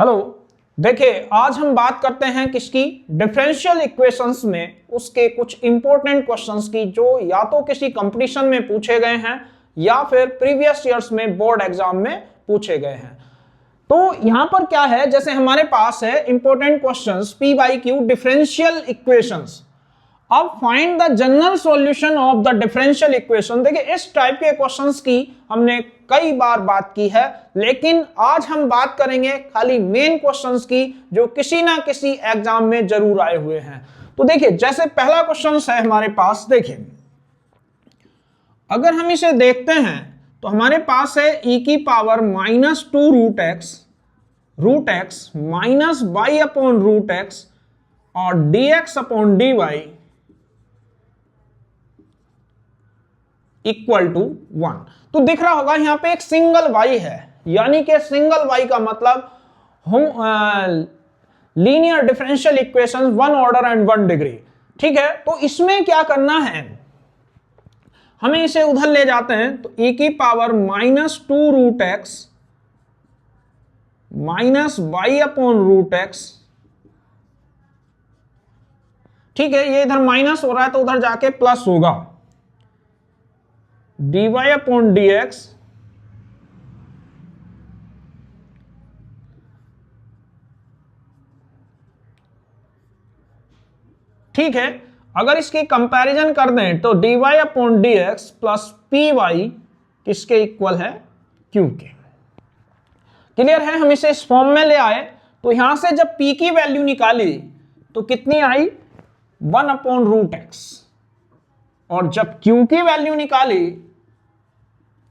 Hello, देखिए आज हम बात करते हैं किसकी, डिफरेंशियल इक्वेशंस में उसके कुछ इंपॉर्टेंट क्वेश्चंस की जो या तो किसी कंपटीशन में पूछे गए हैं या फिर प्रीवियस ईयर्स में बोर्ड एग्जाम में पूछे गए हैं। तो यहां पर क्या है, जैसे हमारे पास है important questions p by q differential equations. अब find the general solution of the differential equation. देखिए इस टाइप के क्वेश्चंस की हमने कई बार बात की है, लेकिन आज हम बात करेंगे खाली मेन क्वेश्चंस की जो किसी ना किसी एग्जाम में जरूर आए हुए हैं। तो देखिए जैसे पहला क्वेश्चन है हमारे पास, देखिए अगर हम इसे देखते हैं तो हमारे पास है e की power -2 root x minus y upon root x और dx upon dy equal to 1। तो दिख रहा होगा यहां पे एक सिंगल y है, यानी कि सिंगल y का मतलब हम linear differential equation 1 order and 1 degree. ठीक है, तो इसमें क्या करना है, हमें इसे उधर ले जाते हैं तो e की power -2 root x minus y upon root x. ठीक है, ये इधर माइनस हो रहा है तो उधर जाके प्लस होगा, dy अपॉन dx ठीक है। अगर इसकी कंपैरिजन कर दें तो dy upon dx plus p y किसके इक्वल है, q के। क्लियर है, हम इसे इस फॉर्म में ले आए तो यहां से जब p की वैल्यू निकाली तो कितनी आई 1 अपॉन रूट एक्स, और जब q की वैल्यू निकाली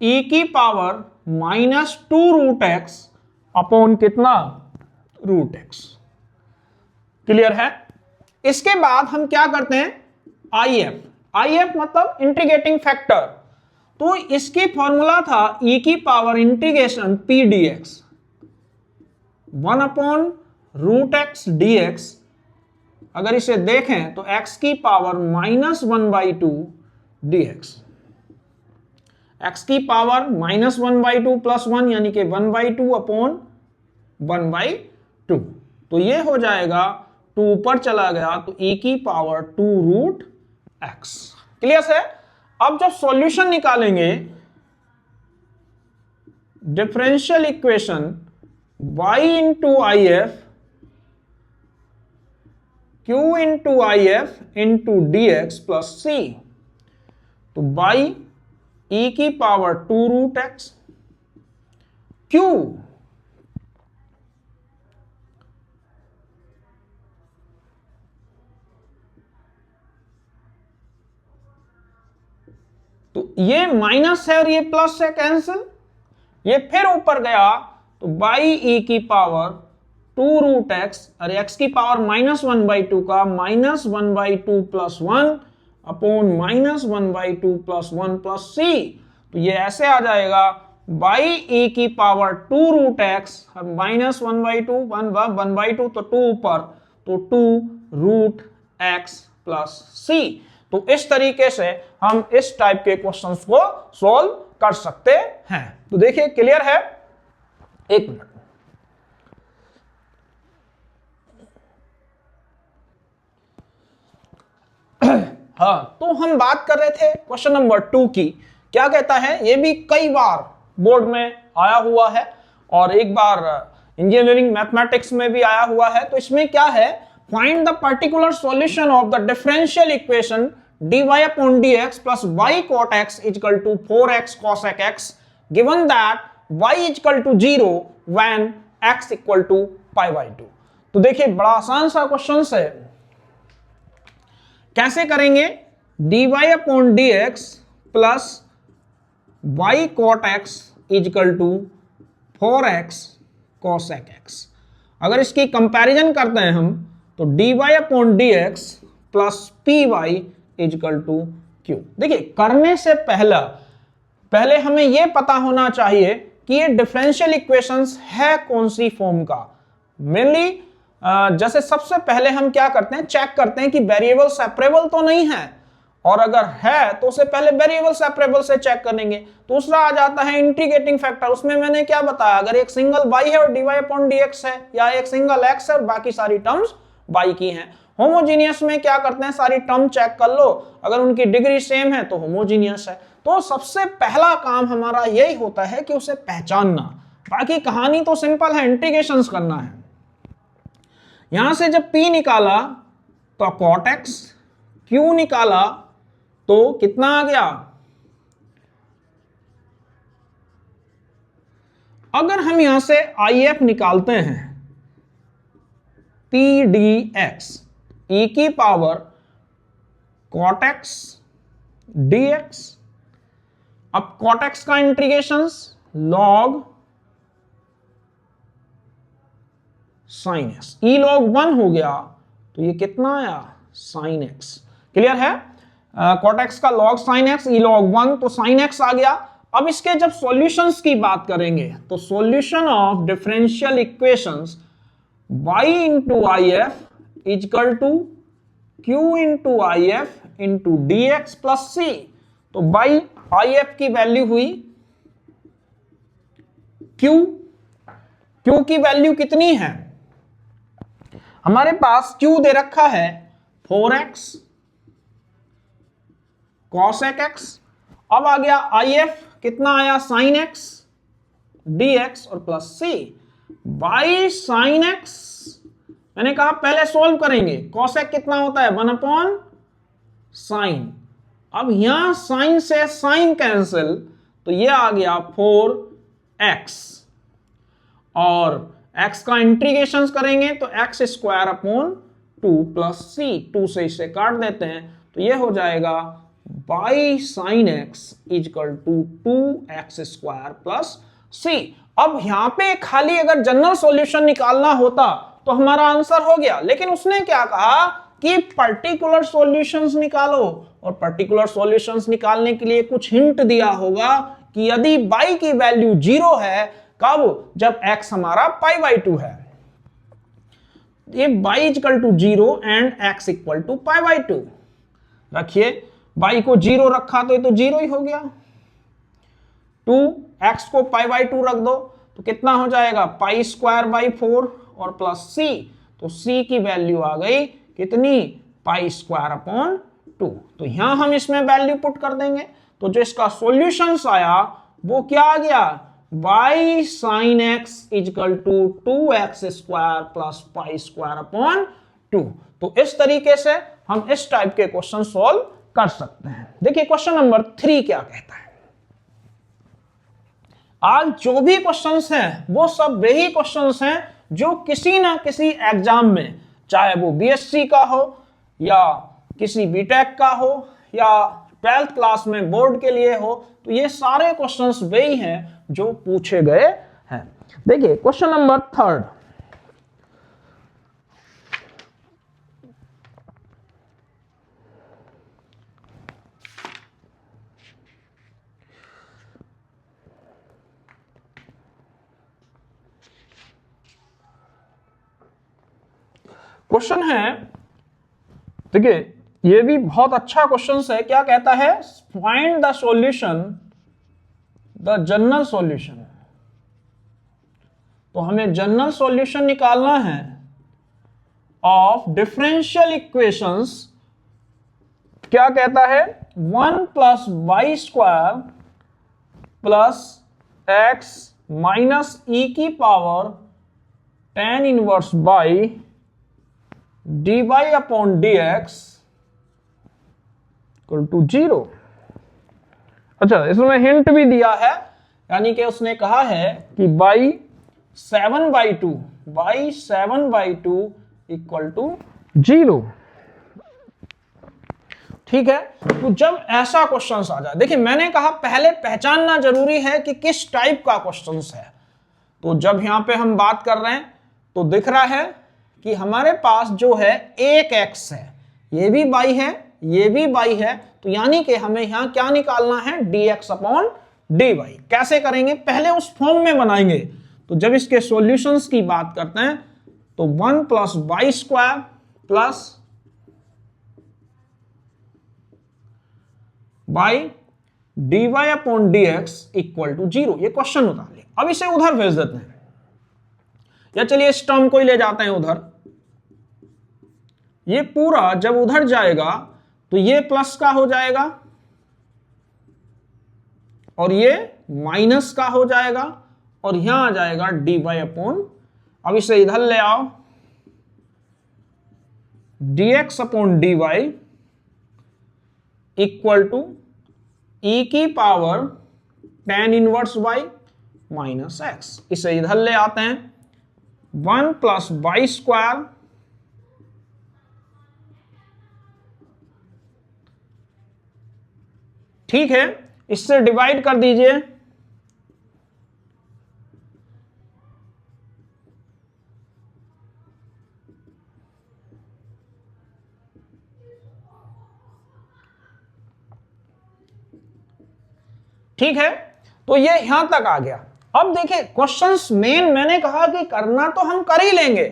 e की पावर -2 रूट एक्स अपॉन कितना, रूट एक्स। क्लियर है। इसके बाद हम क्या करते हैं, IF मतलब इंटीग्रेटिंग फैक्टर। तो इसकी फॉर्मूला था e की power integration p dx 1 upon root x dx। अगर इसे देखें तो x की पावर -1/2 dx, x की पावर -1/2 प्लस 1 यानी कि 1/2 अपॉन 1/2। तो ये हो जाएगा 2 ऊपर चला गया तो e की पावर 2 रूट x। क्लियर है। अब जब सॉल्यूशन निकालेंगे differential equation y into if q into if into dx plus c, तो y e की पावर 2 रूट एक्स q तो ये माइनस है और ये प्लस है, कैंसिल। ये फिर ऊपर गया तो बाई e की पावर 2 रूट एक्स और x की पावर -1/2 का -1/2 plus 1 upon -1/2 plus 1 plus c। तो ये ऐसे आ जाएगा बाई e की पावर 2 रूट एक्स और -1/2 1/2 तो 2 ऊपर तो 2 रूट एक्स प्लस c। तो इस तरीके से हम इस टाइप के क्वेश्चंस को सॉल्व कर सकते हैं। तो देखिए क्लियर है। एक मिनट, हाँ, तो हम बात कर रहे थे क्वेश्चन नंबर 2 की। क्या कहता है, ये भी कई बार बोर्ड में आया हुआ है और एक बार इंजीनियरिंग मैथमेटिक्स में भी आया हुआ है। तो इसमें क्या है, find the particular solution of the differential equation dy upon dx plus y cot x is equal to 4x cosec x given that y is equal to 0 when x equal to pi/2। तो देखिए बड़ा आसान सा question है, कैसे करेंगे, dy upon dx plus y cot x is equal to 4x cosec x। अगर इसकी कंपैरिजन करते हैं हम तो dy upon dx plus py equal to q. देखिए करने से पहले हमें यह पता होना चाहिए कि ये डिफरेंशियल इक्वेशंस है कौन सी फॉर्म का। मेनली जैसे सबसे पहले हम क्या करते हैं, चेक करते हैं कि वेरिएबल सेपरेबल तो नहीं है। और अगर है तो उसे पहले वेरिएबल सेपरेबल से चेक करेंगे। दूसरा आ जाता है इंटीग्रेटिंग फैक्टर, उसमें मैंने क्या बताया, अगर एक सिंगल y है और dy अपॉन dx है, या एक सिंगल x है और बाकी सारी टर्म्स y की हैं। होमोजीनियस में क्या करते हैं, सारी टर्म चेक कर लो, अगर उनकी डिग्री सेम है तो होमोजीनियस है। तो सबसे पहला काम हमारा यही होता है कि उसे पहचानना, बाकी कहानी तो सिंपल है, इंटीग्रेशंस करना है। यहां से जब p निकाला तो cot x, q निकाला तो कितना आ गया, अगर हम यहां से IF निकालते हैं PDX e की पावर cot x dx, अब cot x का integrations log sin x, e log 1 हो गया तो ये कितना आया sin x। क्लियर है, cot x का log sin x, e log 1 तो sin x आ गया। अब इसके जब सॉल्यूशंस की बात करेंगे तो solution of differential equations y into I F equal to q into I F into d x plus c. तो बाई आई एफ की वैल्यू हुई q की वैल्यू कितनी है, हमारे पास q दे रखा है 4x cos x, अब आ गया IF कितना आया sin x dx और plus c by sin x। मैंने कहा पहले सोल्व करेंगे, cos x कितना होता है 1 अपॉन sin, अब यहां sin से sin कैंसिल तो ये आ गया 4x और x का इंटीग्रेशन करेंगे तो x square upon 2 plus c, 2 से इसे काट देते हैं तो ये हो जाएगा by sine x equal to 2x square plus c। अब यहां पे खाली अगर जनरल सॉल्यूशन निकालना होता तो हमारा आंसर हो गया, लेकिन उसने क्या कहा कि पर्टिकुलर सॉल्यूशंस निकालो, और पर्टिकुलर सॉल्यूशंस निकालने के लिए कुछ हिंट दिया होगा कि यदि y की वैल्यू 0 है, कब, जब x हमारा π/2 है, ये y equal to 0 and x equal to π/2। रखिए y को 0 रखा तो ये तो 0 ही हो गया, 2x को π/2 रख दो तो कितना हो जाएगा पाई स्क्वायर बाई 4 और प्लस c, तो c की वैल्यू आ गई कितनी पाई स्क्वायर अपॉन 2। तो यहां हम इसमें वैल्यू पुट कर देंगे तो जो इसका सॉल्यूशंस आया वो क्या आ गया, y sin x equal to 2x square plus pi square upon 2। तो इस तरीके से हम इस टाइप के क्वेश्चन सॉल्व कर सकते हैं। देखिए क्वेश्चन नंबर 3 क्या कहता है। आज जो भी क्वेश्चंस हैं वो सब वही क्वेश्चंस हैं जो किसी ना किसी एग्जाम में, चाहे वो बीएससी का हो या किसी बीटेक का हो या 12th क्लास में बोर्ड के लिए हो, तो ये सारे क्वेश्चंस वही हैं जो पूछे गए हैं। देखिए क्वेश्चन नंबर 3। क्वेश्चन है, देखिए ये भी बहुत अच्छा क्वेश्चन है। क्या कहता है, find the solution, the general solution. तो हमें जनरल सॉल्यूशन निकालना है ऑफ डिफरेंशियल इक्वेशंस। क्या कहता है, 1 plus y square plus x minus e की power tan inverse by dy upon dx equal to 0। अच्छा, इसमें हिंट भी दिया है, यानी कि उसने कहा है कि बाई 7/2 इक्वल टू 0। ठीक है, तो जब ऐसा क्वेश्चन आ जाए, देखिए मैंने कहा पहले पहचानना जरूरी है कि किस टाइप का क्वेश्चन है। तो जब यहां पे हम बात कर रहे हैं तो दिख रहा है कि हमारे पास जो है एक x है, ये भी y है, ये भी y है, तो यानी कि हमें यहां क्या निकालना है, dx अपॉन dy। कैसे करेंगे, पहले उस फॉर्म में बनाएंगे। तो जब इसके सॉल्यूशंस की बात करते हैं तो 1 plus y square plus by d y upon d x equal to 0। ये क्वेश्चन उतार लिया। अब इसे उधर भेज देते हैं, या चलिए इस टर्म को ही ले जाते हैं उधर। ये पूरा जब उधर जाएगा तो ये प्लस का हो जाएगा और ये माइनस का हो जाएगा और यहां आ जाएगा डी वाई अपॉन, अब इसे इधर ले आओ, dx upon d y equal to e की power tan inverse y minus x. इसे इधर ले आते हैं, 1 प्लस वाई स्क्वायर ठीक है, इससे डिवाइड कर दीजिए, ठीक है। तो ये यहां तक आ गया। अब देखिए क्वेश्चंस मेन मैंने कहा कि करना तो हम कर ही लेंगे,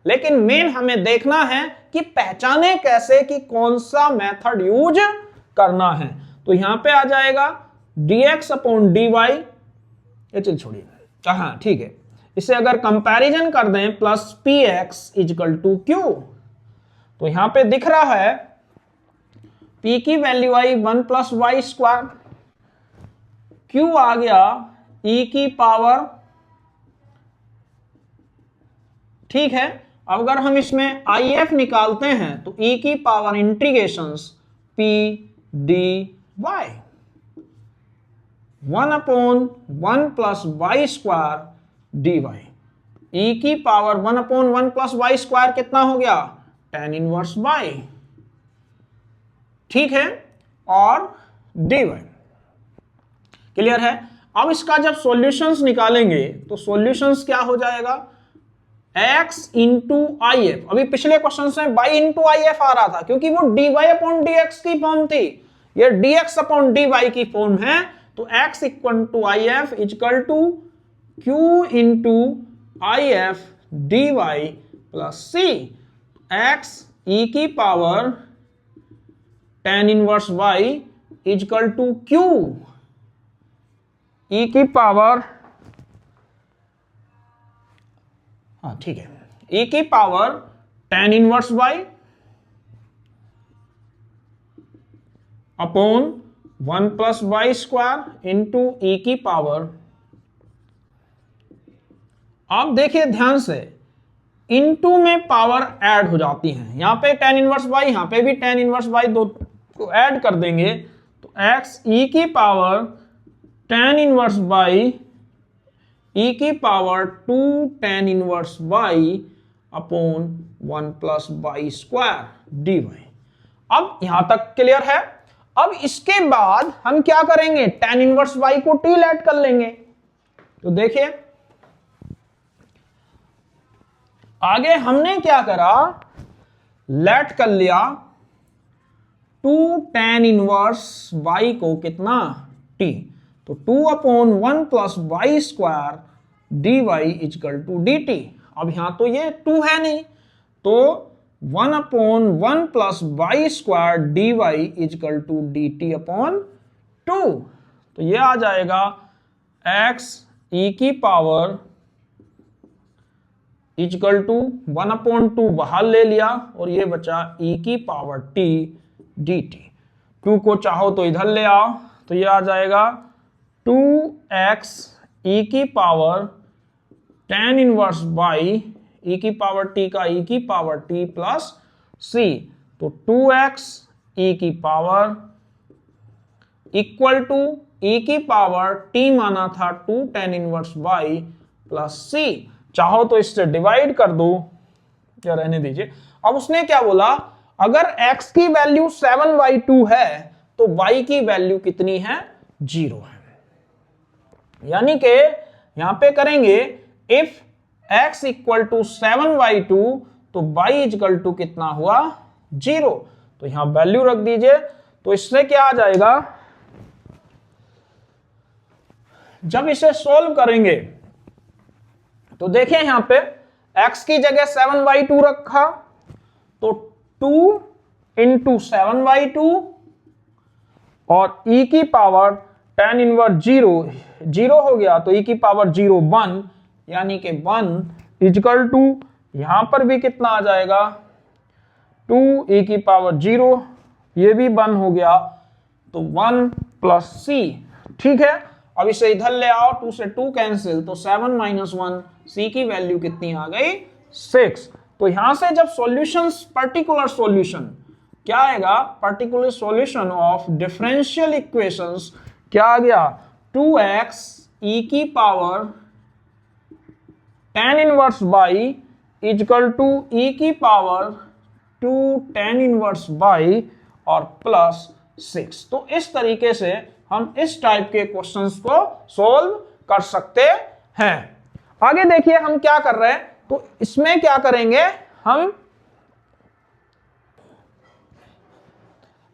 लेकिन मेन हमें देखना है कि पहचाने कैसे कि कौन सा मेथड यूज करना है। तो यहां पे आ जाएगा dx अपॉन dy, ये चल छोड़िए, हाँ ठीक है। इसे अगर कंपैरिजन कर दें plus p x equal to q, तो यहां पे दिख रहा है p की वैल्यू आई 1 प्लस वाई स्क्वायर, q आ गया e की पावर, ठीक है। अगर हम इसमें if निकालते हैं तो e की power integrations p dy 1 upon 1 plus y square dy, e की power 1 upon 1 plus y square कितना हो गया, tan इनवर्स y, ठीक है, और dy। क्लियर है। अब इसका जब सॉल्यूशंस निकालेंगे तो सॉल्यूशंस क्या हो जाएगा, x इंटू आई एफ। अभी पिछले क्वेश्चन में y इंटू आई एफ आ रहा था क्योंकि वो dy अपॉन dx की फॉर्म थी, ये dx अपॉन dy की फॉर्म है। तो x equal to I F equal to q into I F dy plus c, x e की power tan inverse y equal to q e की power, हाँ ठीक है, e की power tan inverse y upon 1 plus y square into e की power. आप देखिए ध्यान से, इनटू में पावर ऐड हो जाती है, यहां पे tan इनवर्स y, यहां पे भी tan इनवर्स y, दो को ऐड कर देंगे तो x e की power tan inverse y e की power 2 tan inverse y upon 1 plus y square dy। अब यहां तक क्लियर है। अब इसके बाद हम क्या करेंगे, tan इनवर्स y को t लेट कर लेंगे। तो देखिए आगे हमने क्या करा, लेट कर लिया 2 tan इनवर्स y को कितना, t, तो 2 upon 1 plus y square dy equal to dt। अब यहां तो ये 2 है नहीं, तो 1 upon 1 plus y square dy equal to dt upon 2। तो ये आ जाएगा x e की पावर इजकल टू 1 अपॉन 2 बाहर ले लिया और ये बचा e की पावर t dt। 2 को चाहो तो इधर ले आओ, तो ये आ जाएगा 2x e की power tan inverse y e की पावर t का e की पावर t प्लस c, तो 2x e की पावर इक्वल टू e की पावर t माना था 2 tan inverse y plus c। चाहो तो इससे डिवाइड कर दो या रहने दीजिए। अब उसने क्या बोला, अगर x की वैल्यू 7y2 है तो y की वैल्यू कितनी है, 0 है। यानी कि यहां पे करेंगे if x equal to 7y2 तो y इक्वल टू कितना हुआ, 0। तो यहां वैल्यू रख दीजिए। तो इससे क्या आ जाएगा, जब इसे सोल्व करेंगे तो देखिए यहां पे x की जगह 7y2 रखा, तो 2 इंटू 7y2 और e की पावर tan इनवर्स 0 हो गया, तो e की पावर 0 1, यानी कि 1 इजकल टू यहां पर भी कितना आ जाएगा 2 e की पावर 0, ये भी 1 हो गया, तो 1 प्लस c। ठीक है, अब इसे इधर ले आओ, 2 से 2 कैंसिल, तो 7 माइनस 1, c की वैल्यू कितनी आ गई 6। तो यहां से जब सॉल्यूशंस, पर्टिकुलर सॉल्यूशन क्या आएगा, particular solution of differential equations क्या आ गया 2x e की power tan inverse by equal to e की पावर 2 tan इनवर्स बाई और प्लस 6। तो इस तरीके से हम इस टाइप के क्वेश्चंस को सोल्व कर सकते हैं। आगे देखिए हम क्या कर रहे हैं, तो इसमें क्या करेंगे हम,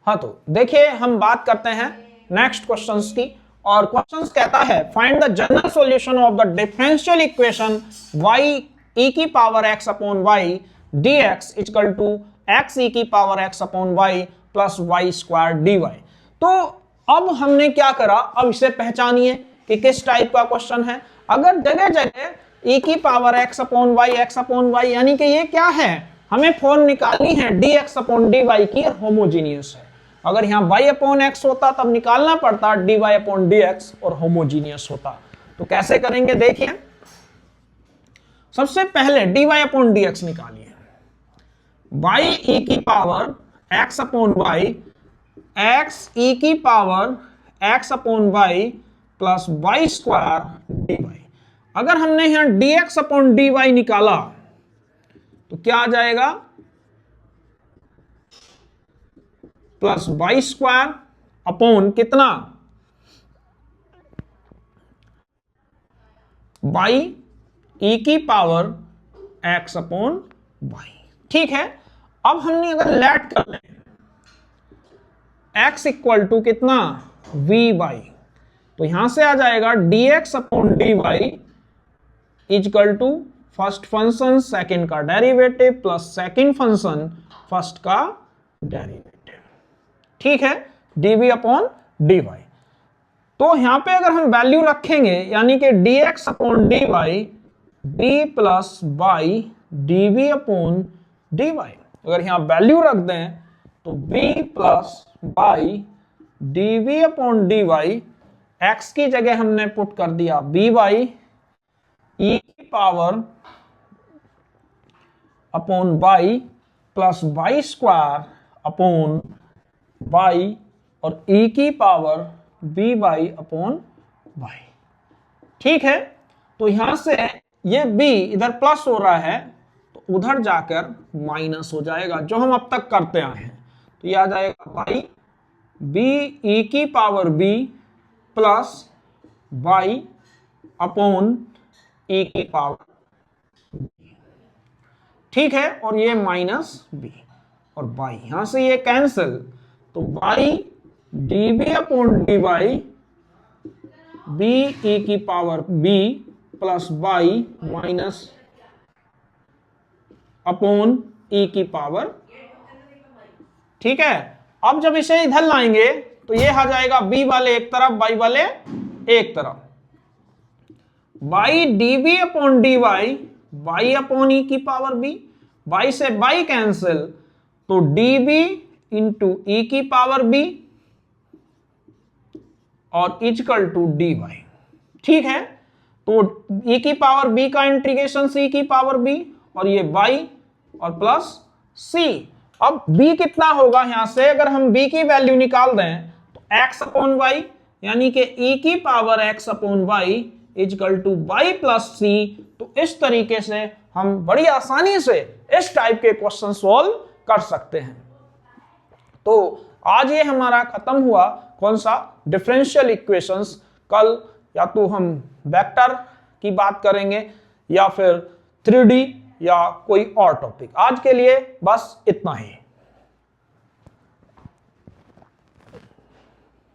हाँ तो देखिए हम बात करते हैं नेक्स्ट क्वेश्चंस की, और क्वेश्चंस कहता है find the general solution of the differential equation y e की power x upon y dx equal to x e की power x upon y plus y square dy। तो अब हमने क्या करा, अब इसे पहचानिए कि किस टाइप का क्वेश्चन है। अगर जगह जगह e की पावर x अपॉन y यानी कि ये क्या है, हमें फॉर्म निकालनी है dx अपॉन dy की, होमोजीनियस है। अगर यहाँ y अपॉन x होता तब निकालना पड़ता dy अपॉन dx और होमोजीनियस होता। तो कैसे करेंगे देखिए, सबसे पहले dy अपॉन dx निकालिए, y e की power x upon y, x e की power x upon y plus y square dy। अगर हमने यहां dx अपॉन dy निकाला तो क्या आ जाएगा, प्लस y स्क्वायर अपॉन कितना, y e की पावर x अपॉन y। ठीक है, अब हमने अगर लेट कर लें x इक्वल टू कितना vy, तो यहां से आ जाएगा dx upon dy equal to first function second का derivative plus second function first का डेरिवेटिव। ठीक है, dv अपॉन dy। तो यहां पे अगर हम वैल्यू रखेंगे यानी कि dx upon dy b plus y dv upon dy, अगर यहां वैल्यू रख दें तो b plus y dv upon dy, x की जगह हमने पुट कर दिया by e की power upon y plus y square upon y और e की पावर by अपॉन y। ठीक है, तो यहां से ये b इधर प्लस हो रहा है तो उधर जाकर माइनस हो जाएगा, जो हम अब तक करते आए हैं। तो ये आ जाएगा y b e की power b plus y upon e की पावर b। ठीक है, और ये माइनस b और y यहां से ये कैंसिल, तो y db upon dy b e की power b plus y minus upon e की पावर। ठीक है, अब जब इसे इधर लाएंगे तो ये आ जाएगा b वाले एक तरफ y वाले एक तरफ, y db upon dy y upon e की पावर b, y से y कैंसिल, तो db इंटू e की पावर b और इक्वल टू dy। ठीक है, तो e की पावर b का इंटीग्रेशन c की पावर b और ये y और प्लस c। अब b कितना होगा, यहां से अगर हम b की वैल्यू निकाल दें तो x अपॉन y यानी कि e की power x upon y equal to y plus c। तो इस तरीके से हम बड़ी आसानी से इस टाइप के क्वेश्चन सॉल्व कर सकते हैं। तो आज ये हमारा खत्म हुआ कौन सा, डिफरेंशियल इक्वेशंस। कल या तो हम वेक्टर की बात करेंगे या फिर 3D या कोई और टॉपिक। आज के लिए बस इतना ही।